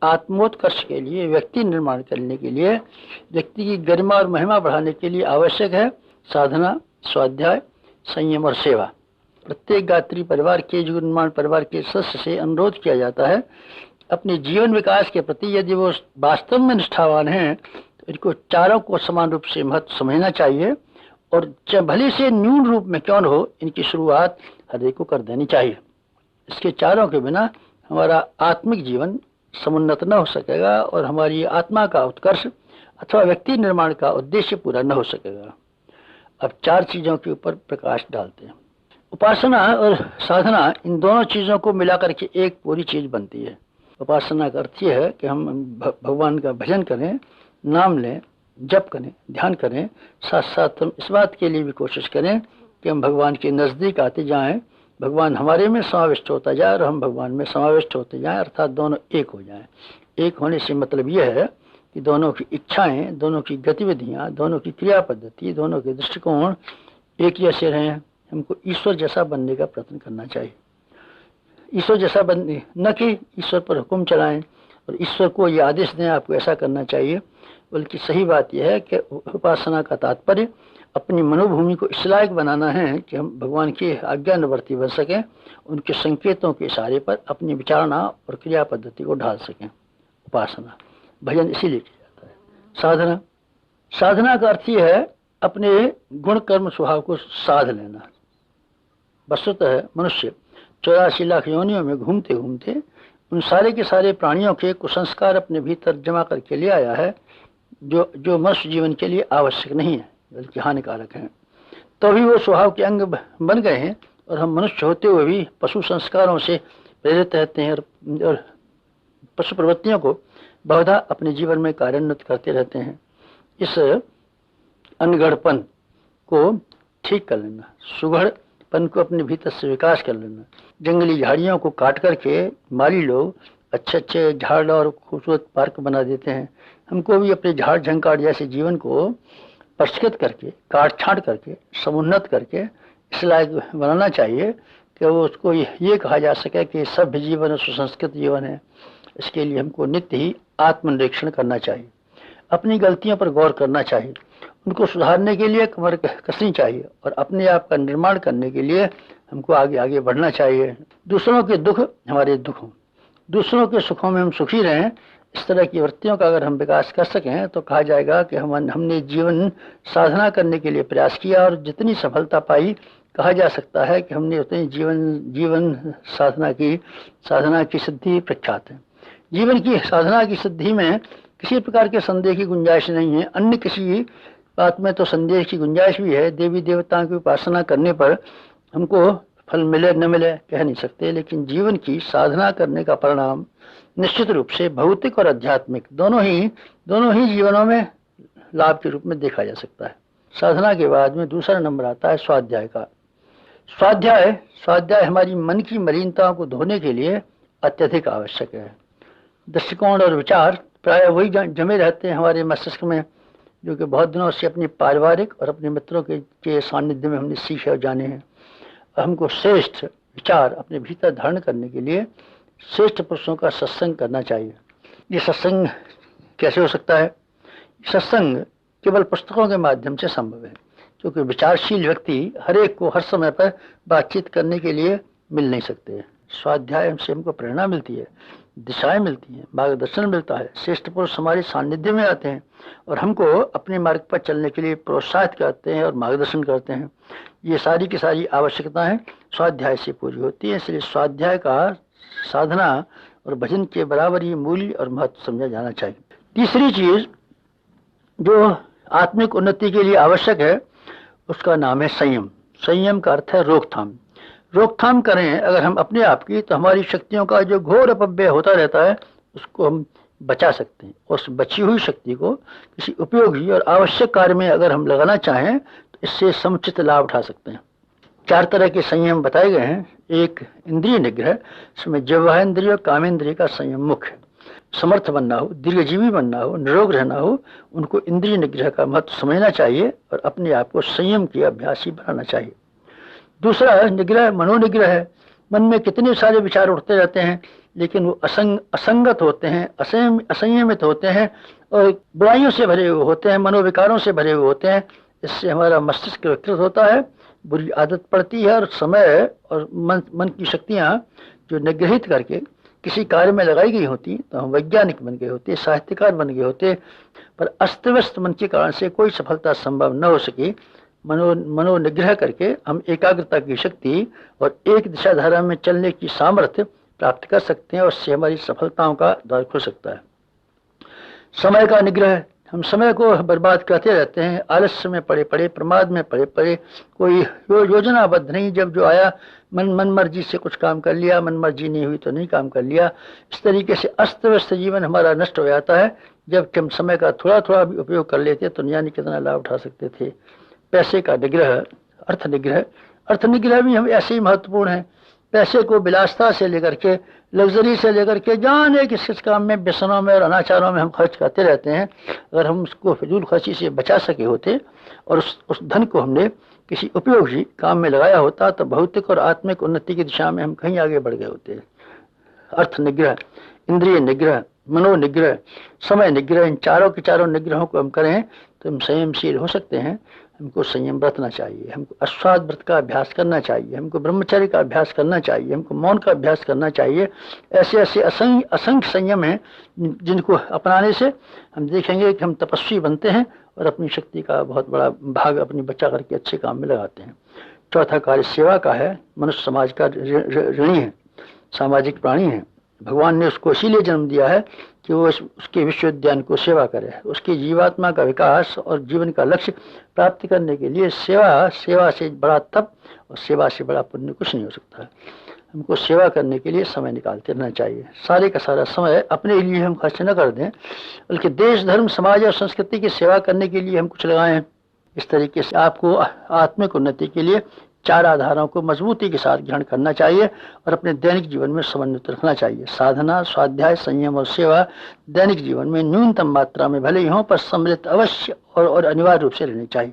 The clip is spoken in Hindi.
आत्मोत्कर्ष के लिए, व्यक्ति निर्माण करने के लिए, व्यक्ति की गरिमा और महिमा बढ़ाने के लिए आवश्यक है साधना, स्वाध्याय, संयम और सेवा। प्रत्येक गात्री परिवार के, जीवन निर्माण परिवार के सदस्य से अनुरोध किया जाता है अपने जीवन विकास के प्रति यदि वो वास्तव में निष्ठावान हैं तो इनको चारों को समान रूप से महत्व समझना चाहिए और भले से न्यून रूप में क्यों न हो, इनकी शुरुआत हर एक को कर देनी चाहिए। इसके चारों के बिना हमारा आत्मिक जीवन समुन्नत न हो सकेगा और हमारी आत्मा का उत्कर्ष अथवा व्यक्ति निर्माण का उद्देश्य पूरा न हो सकेगा। अब 4 चीजों के ऊपर प्रकाश डालते हैं। उपासना और साधना, इन दोनों चीजों को मिलाकर के एक पूरी चीज बनती है। उपासना का अर्थ यह है कि हम भगवान का भजन करें, नाम लें, जप करें, ध्यान करें, साथ साथ हम इस बात के लिए भी कोशिश करें कि हम भगवान के नज़दीक आते जाएं, भगवान हमारे में समाविष्ट होता जाए और हम भगवान में समाविष्ट होते जाएं, अर्थात दोनों एक हो जाएं। एक होने से मतलब यह है कि दोनों की इच्छाएं, दोनों की गतिविधियां, दोनों की क्रिया पद्धति, दोनों के दृष्टिकोण एक जैसे रहें। हमको ईश्वर जैसा बनने का प्रयत्न करना चाहिए। ईश्वर जैसा बनने, न कि ईश्वर पर हुक्म चलाएं और ईश्वर को ये आदेश दें आपको ऐसा करना चाहिए, बल्कि सही बात यह है कि उपासना का तात्पर्य अपनी मनोभूमि को इस लायक बनाना है कि हम भगवान के आज्ञानुवर्ती बन सकें, उनके संकेतों के इशारे पर अपनी विचारणा और क्रिया पद्धति को ढाल सकें। उपासना, भजन इसीलिए किया जाता है। साधना, साधना का अर्थ यह है अपने गुण कर्म स्वभाव को साध लेना। वस्तुतः मनुष्य 84 लाख योनियों में घूमते घूमते उन सारे के सारे प्राणियों के कुसंस्कार अपने भीतर जमा करके ले आया है जो मनुष्य जीवन के लिए आवश्यक नहीं है बल्कि हानिकारक हैं। तो भी वो स्वभाव के अंग बन गए हैं और हम मनुष्य होते हुए भी पशु संस्कारों से प्रेरित रहते हैं और पशु प्रवृत्तियों को बहुधा अपने जीवन में कार्यान्वित करते रहते हैं। इस अनगढ़पन को ठीक कर लेना, सुगढ़पन को अपने भीतर से विकास कर लेना। जंगली झाड़ियों को काट करके माली लोग अच्छे अच्छे झाड़ और खूबसूरत पार्क बना देते हैं। हमको भी अपने झाड़ झंकाड़ जैसे जीवन को परिष्कृत करके, काट छांट करके, समुन्नत करके इस लायक बनाना चाहिए कि वो उसको ये कहा जा सके कि सभ्य जीवन और सुसंस्कृत जीवन है। इसके लिए हमको नित्य ही आत्मनिरीक्षण करना चाहिए, अपनी गलतियों पर गौर करना चाहिए, उनको सुधारने के लिए कमर कसनी चाहिए और अपने आप का निर्माण करने के लिए हमको आगे आगे बढ़ना चाहिए। दूसरों के दुख हमारे दुख हों, दूसरों के सुखों में हम सुखी रहें। इस तरह की वृत्तियों का अगर हम विकास कर सकें तो कहा जाएगा कि हमने जीवन साधना करने के लिए प्रयास किया और जितनी सफलता पाई, कहा जा सकता है कि हमने उतनी जीवन साधना की सिद्धि प्रख्यात है। जीवन की साधना की सिद्धि में किसी प्रकार के संदेह की गुंजाइश नहीं है। अन्य किसी बात में तो संदेह की गुंजाइश भी है। देवी देवताओं की उपासना करने पर हमको फल मिले न मिले कह नहीं सकते, लेकिन जीवन की साधना करने का परिणाम निश्चित रूप से भौतिक और आध्यात्मिक दोनों ही जीवनों में लाभ के रूप में देखा जा सकता है। साधना के बाद में दूसरा नंबर आता है स्वाध्याय का। स्वाध्याय हमारी मन की मलिनताओं को धोने के लिए अत्यधिक आवश्यक है। दृष्टिकोण और विचार प्राय वही जमे रहते हैं हमारे मस्तिष्क में जो कि बहुत दिनों से अपने पारिवारिक और अपने मित्रों के सानिध्य में हमने सीखे और जाने हैं। हमको श्रेष्ठ विचार अपने भीतर धारण करने के लिए श्रेष्ठ पुरुषों का सत्संग करना चाहिए। ये सत्संग कैसे हो सकता है? सत्संग केवल पुस्तकों के माध्यम से संभव है, क्योंकि विचारशील व्यक्ति हर एक को हर समय पर बातचीत करने के लिए मिल नहीं सकते। स्वाध्याय से हमको प्रेरणा मिलती है, दिशाएं मिलती हैं, मार्गदर्शन मिलता है। श्रेष्ठ पुरुष हमारे सानिध्य में आते हैं और हमको अपने मार्ग पर चलने के लिए प्रोत्साहित करते हैं और मार्गदर्शन करते हैं। ये सारी की सारी आवश्यकताएं स्वाध्याय से पूरी होती है। इसलिए स्वाध्याय का साधना और भजन के बराबर ही मूल्य और महत्व समझा जाना चाहिए। तीसरी चीज जो आत्मिक उन्नति के लिए आवश्यक है उसका नाम है संयम। संयम का अर्थ है रोकथाम। रोकथाम करें अगर हम अपने आप की, तो हमारी शक्तियों का जो घोर अपव्यय होता रहता है उसको हम बचा सकते हैं। उस बची हुई शक्ति को किसी उपयोगी और आवश्यक कार्य में अगर हम लगाना चाहें तो इससे समुचित लाभ उठा सकते हैं। 4 तरह के संयम बताए गए हैं। एक इंद्रिय निग्रह, इसमें जिह्वान्द्रिय और कामेंद्रिय का संयम मुख्य है। समर्थ बनना हो, दीर्घजीवी बनना हो, निरोग रहना हो, उनको इंद्रिय निग्रह का महत्व समझना चाहिए और अपने आप को संयम के अभ्यासी बनाना चाहिए। दूसरा निग्रह मनोनिग्रह है। मन में कितने सारे विचार उठते रहते हैं, लेकिन वो असंगत होते हैं, असंयमित होते हैं और बुराइयों से भरे हुए होते हैं, मनोविकारों से भरे हुए होते हैं। इससे हमारा मस्तिष्क विकृत होता है, बुरी आदत पड़ती है और समय और मन की शक्तियाँ जो निग्रहित करके किसी कार्य में लगाई गई होती तो हम वैज्ञानिक बन गए होते, साहित्यकार बन गए होते, पर अस्त व्यस्त मन के कारण से कोई सफलता संभव न हो सकी। मनोनिग्रह करके हम एकाग्रता की शक्ति और एक दिशा धारा में चलने की सामर्थ्य प्राप्त कर सकते हैं और उससे हमारी सफलताओं का द्वार खुल सकता है। समय का निग्रह, हम समय को बर्बाद करते रहते हैं, आलस्य में पड़े पड़े, प्रमाद में पड़े पड़े, कोई योजनाबद्ध नहीं, जब जो आया मन मर्जी से कुछ काम कर लिया, मन मर्जी नहीं हुई तो नहीं काम कर लिया। इस तरीके से अस्त व्यस्त जीवन हमारा नष्ट हो जाता है। जब हम समय का थोड़ा थोड़ा भी उपयोग कर लेते तो यानी कितना लाभ उठा सकते थे। पैसे का निग्रह, अर्थ निग्रह, अर्थ निग्रह भी हम ऐसे ही महत्वपूर्ण है। पैसे को विलासता से लेकर के, लग्जरी से लेकर के, जाने किस काम में, व्यसनों में और अनाचारों में हम खर्च करते रहते हैं। अगर हम उसको फिजूल खर्ची से बचा सके होते और उस धन को हमने किसी उपयोगी काम में लगाया होता तो भौतिक और आत्मिक उन्नति की दिशा में हम कहीं आगे बढ़ गए होते। अर्थ निग्रह, इंद्रिय निग्रह, मनोनिग्रह, समय निग्रह, इन चारों के चारों निग्रहों को हम करें तो हम संयमशील हो सकते हैं। हमको संयम बरतना चाहिए, हमको अश्वाद व्रत का अभ्यास करना चाहिए, हमको ब्रह्मचर्य का अभ्यास करना चाहिए, हमको मौन का अभ्यास करना चाहिए। ऐसे ऐसे असंख्य संयम हैं जिनको अपनाने से हम देखेंगे कि हम तपस्वी बनते हैं और अपनी शक्ति का बहुत बड़ा भाग अपनी बचा करके अच्छे काम में लगाते हैं। चौथा कार्य सेवा का है। मनुष्य समाज का ऋणी है, सामाजिक प्राणी है। भगवान ने उसको इसीलिए जन्म दिया है कि वो उसके विश्व उद्यान को सेवा करे। उसकी जीवात्मा का विकास और जीवन का लक्ष्य प्राप्त करने के लिए सेवा से बड़ा तप और सेवा से बड़ा पुण्य कुछ नहीं हो सकता है। हमको सेवा करने के लिए समय निकालते रहना चाहिए। सारे का सारा समय अपने लिए हम खर्च न कर दें, बल्कि देश, धर्म, समाज और संस्कृति की सेवा करने के लिए हम कुछ लगाएं। इस तरीके से आपको आत्मिक उन्नति के लिए चार आधारों को मजबूती के साथ ग्रहण करना चाहिए और अपने दैनिक जीवन में समन्वित रखना चाहिए। साधना, स्वाध्याय, संयम और सेवा दैनिक जीवन में न्यूनतम मात्रा में भले ही हों पर सम्मिलित अवश्य और अनिवार्य रूप से रहनी चाहिए।